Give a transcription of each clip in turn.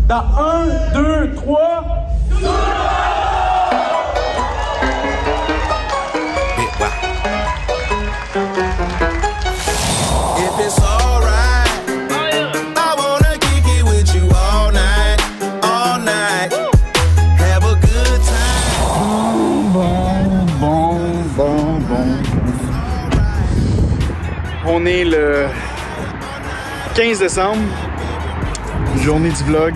Dans 1, 2, 3... If it's alright, I wanna kick it with you all night, have a good time. Bon. On est le 15 décembre, journée du vlog.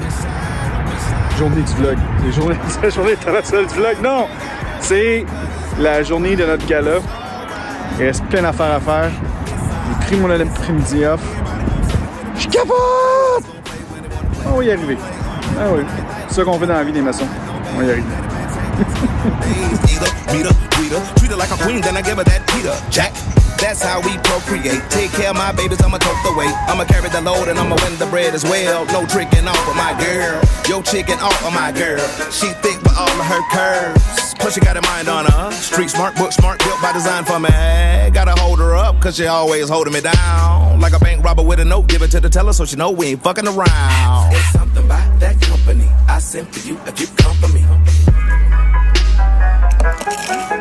C'est la journée internationale du vlog. Non, c'est la journée de notre gala. Il reste plein d'affaires à faire. J'ai pris mon après-midi off. Je capote! On va y arriver. Ah oui, c'est ça qu'on fait dans la vie des maçons. On va y arriver. That's how we procreate. Take care of my babies, I'ma tote the weight. I'ma carry the load and I'ma win the bread as well. No tricking off of my girl. Yo chicken off of my girl. She thick but all of her curves. Plus she got a mind on her. Street smart, book smart, built by design for me. Gotta hold her up, cause she always holding me down. Like a bank robber with a note, give it to the teller so she know we ain't fucking around. It's something about that company I sent for you if you come for me.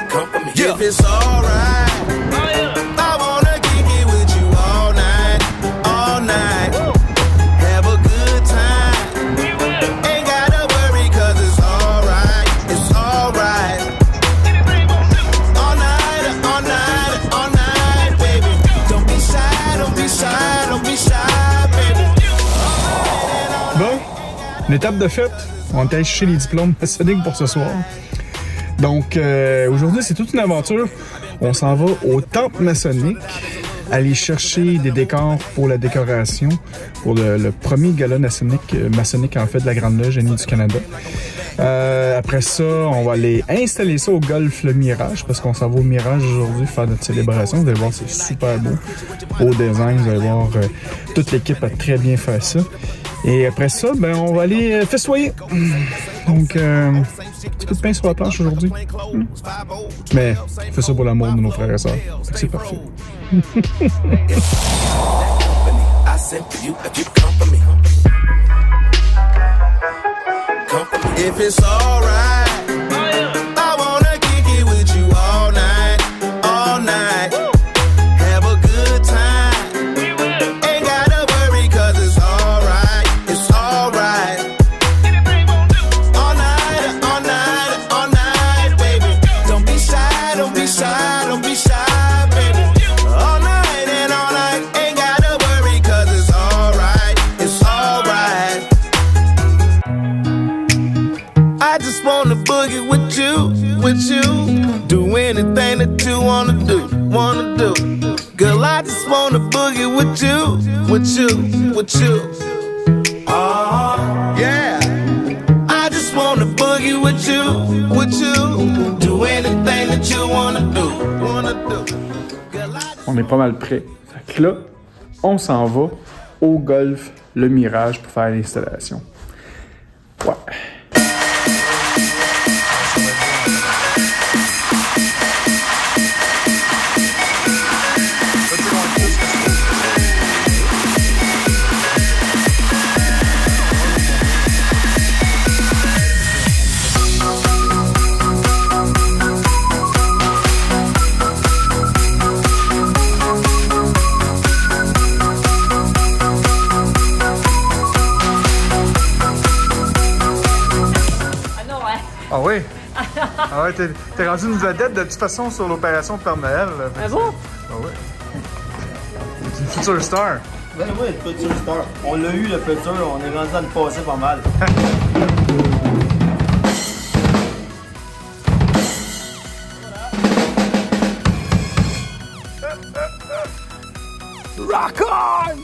Come for me. Yeah. If it's alright, I wanna kick it with you all night, have a good time. Ain't gotta worry cause it's alright, all night, baby. Don't be shy, baby. Bon, une étape de fête. On est allé chercher les diplômes maçonniques pour ce soir. Donc, aujourd'hui, c'est toute une aventure. On s'en va au temple maçonnique, aller chercher des décors pour la décoration, pour le premier gala maçonnique en fait de la Grande Loge Unie du Canada. Après ça, on va aller installer ça au golf Le Mirage, parce qu'on s'en va au Mirage aujourd'hui faire notre célébration. Vous allez voir, c'est super beau. Beau design, vous allez voir, toute l'équipe a très bien fait ça. Et après ça, ben, on va aller festoyer. Donc, un petit peu de pain sur la planche aujourd'hui. Mais, on fait ça pour l'amour de nos frères et sœurs. C'est parfait. If it's alright, I wanna kick it with you all night, have a good time. Ain't gotta worry cause it's alright, all night, baby. Don't be shy, baby. All night, ain't gotta worry cause it's alright. I just wanna boogie with you. Do anything that you wanna do. Girl, I just wanna boogie with you. Yeah. I just wanna boogie with you. Do anything that you wanna do. On est pas mal prêt. Fait que là, on s'en va au golf Le Mirage pour faire l'installation. Ouais. Ah oui? Ah ouais, t'es rendu une vedette de toute façon sur l'opération de Père Noël. Ah bon? Ah ouais. C'est une future star. Ben oui, future star. On l'a eu le futur, on est rendu à le passer pas mal. Rock on!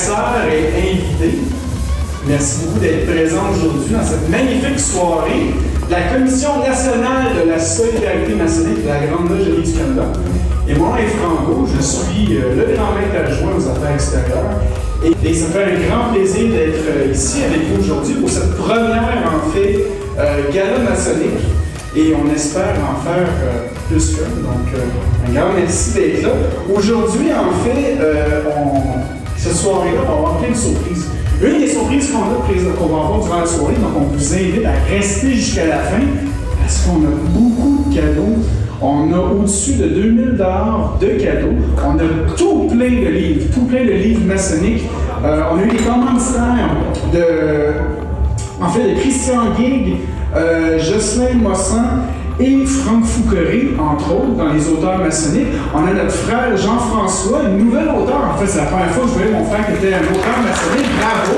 sœur est invitée. Merci beaucoup d'être présent aujourd'hui dans cette magnifique soirée de la Commission nationale de la solidarité maçonnique de la Grande Loge du Canada. Et mon nom est Franco, je suis le grand maître adjoint aux affaires extérieures. Et ça me fait un grand plaisir d'être ici avec vous aujourd'hui pour cette première, en fait, gala maçonnique. Et on espère en faire plus qu'un. Donc, un grand merci d'être là. Aujourd'hui, en fait, cette soirée-là, on va avoir plein de surprises. Une des surprises qu'on va avoir durant la soirée, donc on vous invite à rester jusqu'à la fin, parce qu'on a beaucoup de cadeaux. On a au-dessus de 2000 $ de cadeaux. On a tout plein de livres maçonniques. On a eu des commanditaires de Christian Guig, Jocelyn Mossan et Franck Fouqueray, entre autres, dans les auteurs maçonniques. On a notre frère Jean-François, un nouvel auteur. En fait, c'est la première fois que je voyais mon frère qui était un auteur maçonnique. Bravo!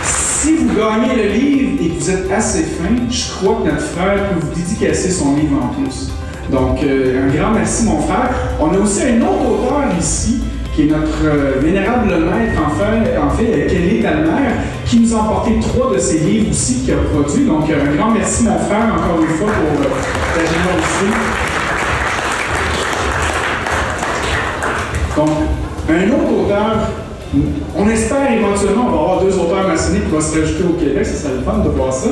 Si vous gagnez le livre et que vous êtes assez fin, je crois que notre frère peut vous dédicacer son livre en plus. Donc, un grand merci, mon frère. On a aussi un autre auteur ici, qui est notre vénérable maître, en fait Kelly Talmer, qui nous a emporté 3 de ses livres aussi, qu'il a produit. Donc, un grand merci, mon frère, encore une fois, pour ta générosité. Donc, un autre auteur, on espère éventuellement, on va avoir 2 auteurs maçonniques qui vont se rajouter au Québec, ça serait le fun de voir ça.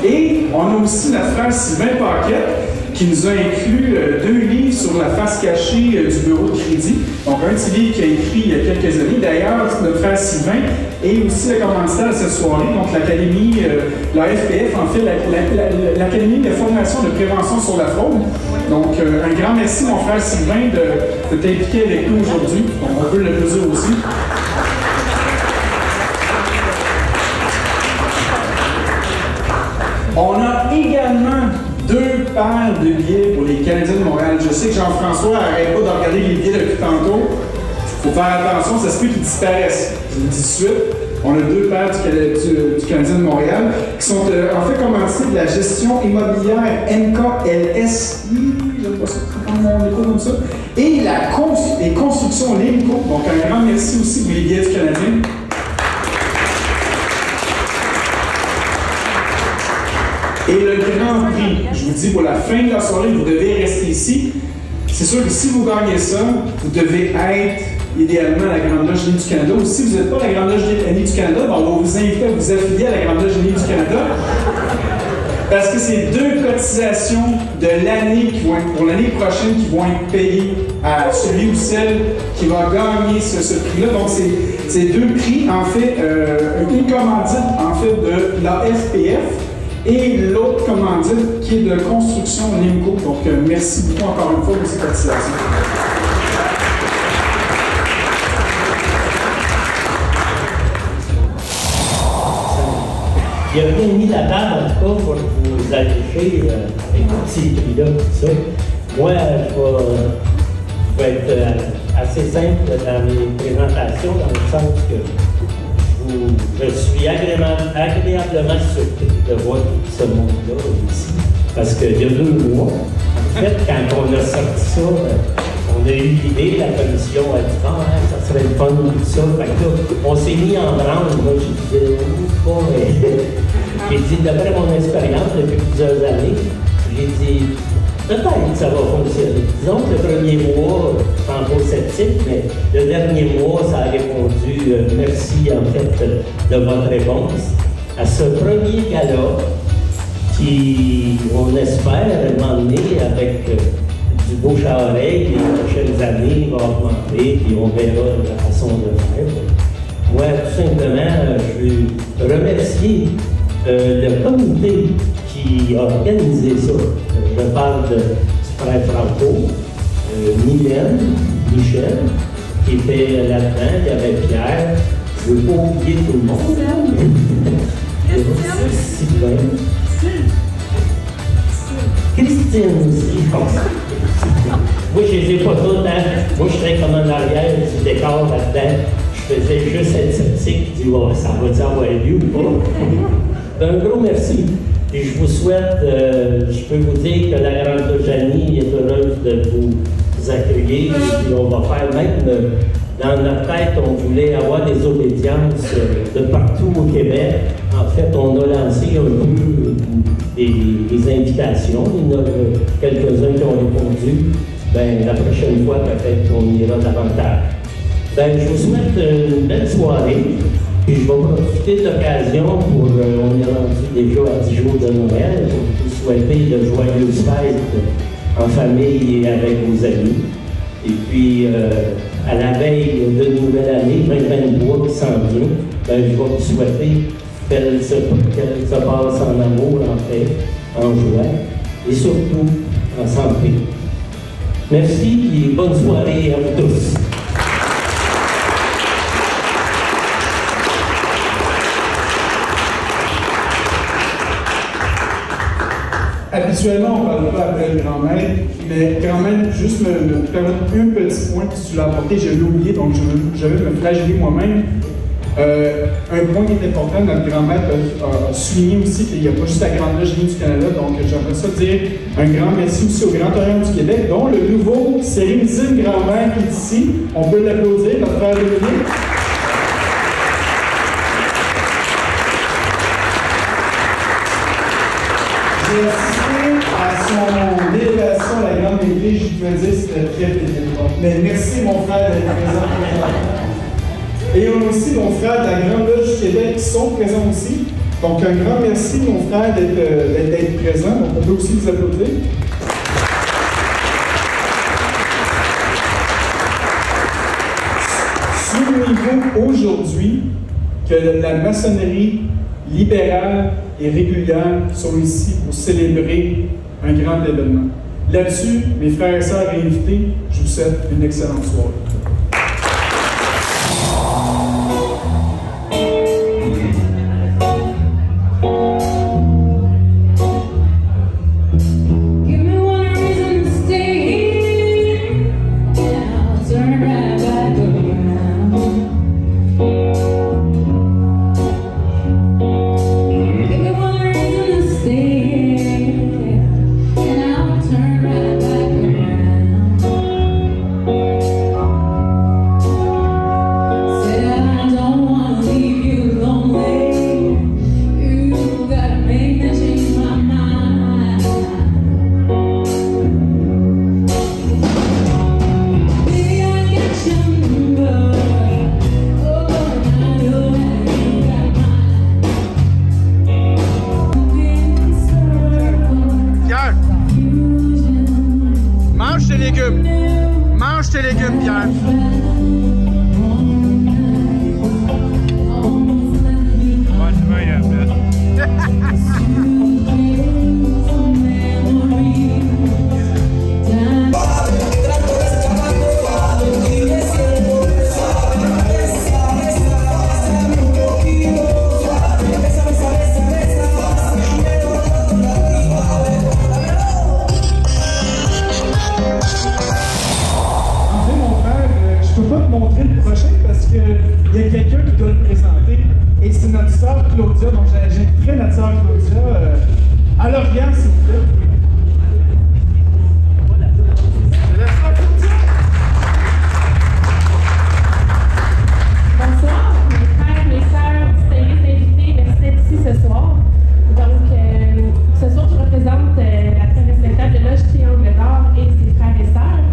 Et on a aussi notre frère Sylvain Paquette, qui nous a inclus 2 livres sur la face cachée du bureau de crédit. Donc, un petit livre qu'il a écrit il y a quelques années. D'ailleurs, notre frère Sylvain est aussi le commanditaire de cette soirée. Donc, l'Académie, la FPF, en fait, l'Académie de formation de prévention sur la fraude. Donc, un grand merci, mon frère Sylvain, de t'impliquer avec nous aujourd'hui. On peut le plaisir aussi. On a également 2 paires de billets pour les Canadiens de Montréal. Je sais que Jean-François n'arrête pas de regarder les billets depuis tantôt. Il faut faire attention, ça se peut qu'ils disparaissent. Je vous le dis tout de suite. On a 2 paires du Canadien de Montréal qui sont en fait commandités de la gestion immobilière NKLSI. J'aime pas ça, mon écho comme ça. Et les constructions Limco. Donc un grand merci aussi pour les billets du Canadien. Et le grand prix, je vous dis, pour la fin de la soirée, vous devez rester ici. C'est sûr que si vous gagnez ça, vous devez être idéalement à la Grande Loge du Canada. Ou si vous n'êtes pas à la Grande Loge du Canada, on va vous inviter à vous affilier à la Grande Loge du Canada. Parce que c'est 2 cotisations de l'année pour l'année prochaine qui vont être payées à celui ou celle qui va gagner ce prix-là. Donc, c'est 2 prix, en fait, une commandite, en fait, de la FPF. Et l'autre commandite qui est de construction Limco. Donc, merci beaucoup encore une fois pour cette cotisation. Il a bien mis la table, en tout cas, pour vous allécher avec ces prix-là, tout ça. Moi, je vais être assez simple dans mes présentations, dans le sens que je suis agréablement surpris de voir ce monde-là ici. Parce qu'il y a 2 mois, en fait, quand on a sorti ça, on a eu l'idée, la commission a dit « Ah, ça serait le fun, tout ça. » Fait que là, on s'est mis en branle. Moi, j'ai dit « Oh, j'ai dit, d'après mon expérience depuis plusieurs années, j'ai dit peut-être que ça va fonctionner. Disons que le premier mois, je suis encore sceptique, mais le dernier mois, ça a répondu merci en fait de votre réponse. À ce premier gala, qui, on espère, m'emmener avec du bouche à oreille, les prochaines années va augmenter, puis on verra la façon de faire. Moi, tout simplement, je veux remercier le comité qui a organisé ça. Je parle du frère Franco, Mylène, Michel, qui était là-dedans, il y avait Pierre, je ne veux pas oublier tout le monde, là. Sylvain. Christine aussi, je pense. Moi, je ne les ai pas toutes, hein. Moi, je serais comme en arrière du décor là-dedans. Je faisais juste être sceptique, je dis, oh, ça va-tu avoir lieu ou pas? Un gros merci. Et je vous souhaite, je peux vous dire que la Grande Loge est heureuse de vous vous accueillir. Et puis on va faire même, dans notre tête, on voulait avoir des obédiences de partout au Québec. En fait, on a lancé un peu des invitations. Il y en a quelques-uns qui ont répondu. Ben, la prochaine fois, peut-être qu'on ira davantage. Ben, je vous souhaite une belle soirée. Puis je vais profiter de l'occasion pour, on est rendu déjà à 10 jours de Noël, pour vous souhaiter de joyeuses fêtes en famille et avec vos amis. Et puis, à la veille de nouvelle année, 2023 qui s'en vient, ben, je vais vous souhaiter qu'elle se passe en amour, en paix, en joie et surtout en santé. Merci et bonne soirée à vous tous. Habituellement, on ne parle pas après le grand-maître, mais quand même, juste me permettre un petit point que tu l'as apporté, je l'ai oublié, donc je vais me flageller moi-même. Un point qui est important, notre grand-maître a souligné aussi qu'il n'y a pas juste la Grande Loge du Canada, donc j'aimerais ça dire un grand merci aussi au Grand Orient du Québec, dont le nouveau sérénissime grand-mère qui est ici. On peut l'applaudir, notre frère Dominique. J'ai assisté à son élévation à la Grande Église, je pouvais dire que c'était très pénible. Mais merci mon frère d'être présent présentement. Et on a aussi nos frères de la Grande Loge du Québec qui sont présents aussi. Donc un grand merci mon frère d'être présent. Donc on peut aussi vous applaudir. Souvenez-vous aujourd'hui que la maçonnerie libérale et régulière sont ici pour célébrer un grand événement. Là-dessus, mes frères et sœurs et invités, je vous souhaite une excellente soirée. Mange tes légumes, Pierre. Bonne nuit, il y a quelqu'un qui doit le présenter, et c'est notre sœur Claudia, donc j'inviterai notre sœur Claudia à l'organe, s'il vous plaît. Bonsoir, mes frères, mes sœurs, distingués invités, merci d'être ici ce soir. Donc, ce soir, je représente la très respectable loge Triangle d'Or et ses frères et sœurs.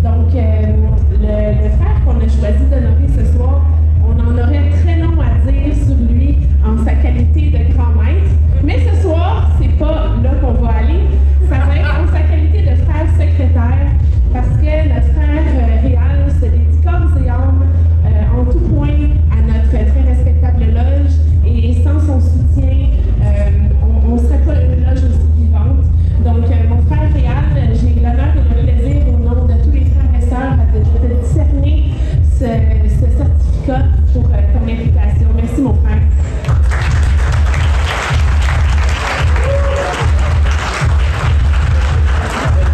Donc, le frère qu'on a choisi d'honorer ce soir, on en aurait très long à dire sur lui en sa qualité de grand maître. Mais ce soir, c'est pas là qu'on va aller. Ça va être en sa qualité de frère secrétaire, parce que notre frère Réal se dédie corps et âme en tout point à notre très respectable loge, et sans son soutien, on ne serait pas une loge aussi vivante. Donc, mon frère Réal, j'ai l'honneur et le plaisir, au nom de tous les frères et sœurs, de te discerner ce certificat pour ton invitation. Merci, mon frère.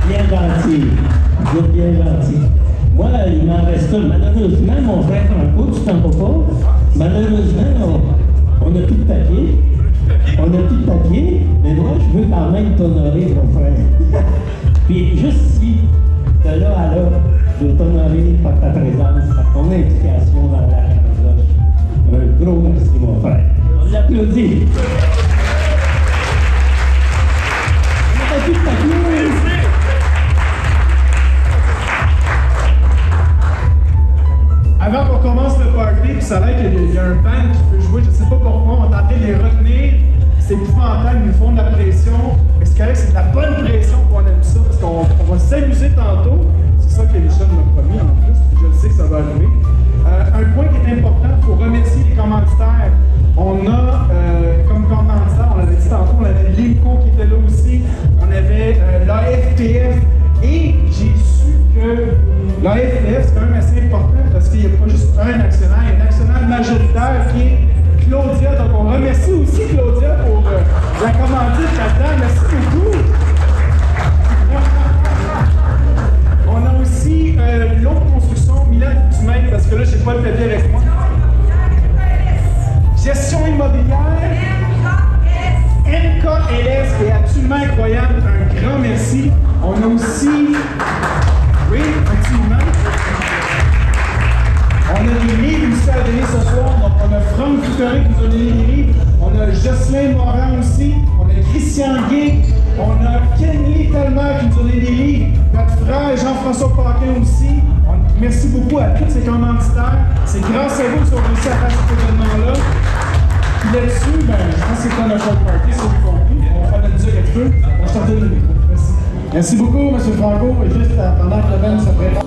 Bien gentil. Vous êtes bien gentil. Moi, il m'en reste un. Malheureusement, mon frère Franco, tu t'en vas pas. Malheureusement, on n'a plus de papier. On n'a plus de papier, mais moi, je veux quand même t'honorer, mon frère. Puis juste ici, de là à là, Je t'honorer par ta présence, par ton implication dans la Ramazzoche. Un gros merci, mon frère. On l'applaudit. On a tout applaudi. Avant qu'on commence le party, puis ça a l'air qu'il y a un band qui peut jouer, je sais pas pourquoi, on tentait de les retenir. C'est épouvantable, ils nous font de la pression. Mais c'est correct, c'est de la bonne pression qu'on aime ça, parce qu'on va s'amuser tantôt. C'est ça que les jeunes m'ont promis en plus, puis je le sais que ça va arriver. Un point qui est important, il faut remercier les commanditaires. On a, comme commanditaire, on l'avait dit tantôt, on avait Limco qui était là aussi, on avait l'AFPF, et j'ai su que l'AFPF, c'est quand même assez important parce qu'il n'y a pas juste un actionnaire, il y a un actionnaire majoritaire qui est Claudia. Donc on remercie aussi Claudia pour la commandite là-dedans. Merci beaucoup. On a aussi l'autre construction, Milan Dumais, parce que là, je n'ai pas le papier avec moi. Gestion immobilière. MKLS qui est absolument incroyable. Un grand merci. On a aussi. Oui, effectivement. On a des livres aussi à donner ce soir. Donc, on a Franck Fouterin qui nous a donné des livres. On a Jocelyn Morin aussi. On a Christian Gay. On a Kenny Talmer qui nous a donné des livres. Notre frère Jean-François Paquin aussi. Merci beaucoup à tous ces commanditaires. C'est grâce à vous qu'ils ont réussi à faire cet événement-là. Puis là-dessus, ben, je pense que c'est un show party, c'est du compris. On va faire de la musique un petit peu. On se redonne le micro. Merci. Merci beaucoup, M. Franco. Et juste pendant que le band se prépare.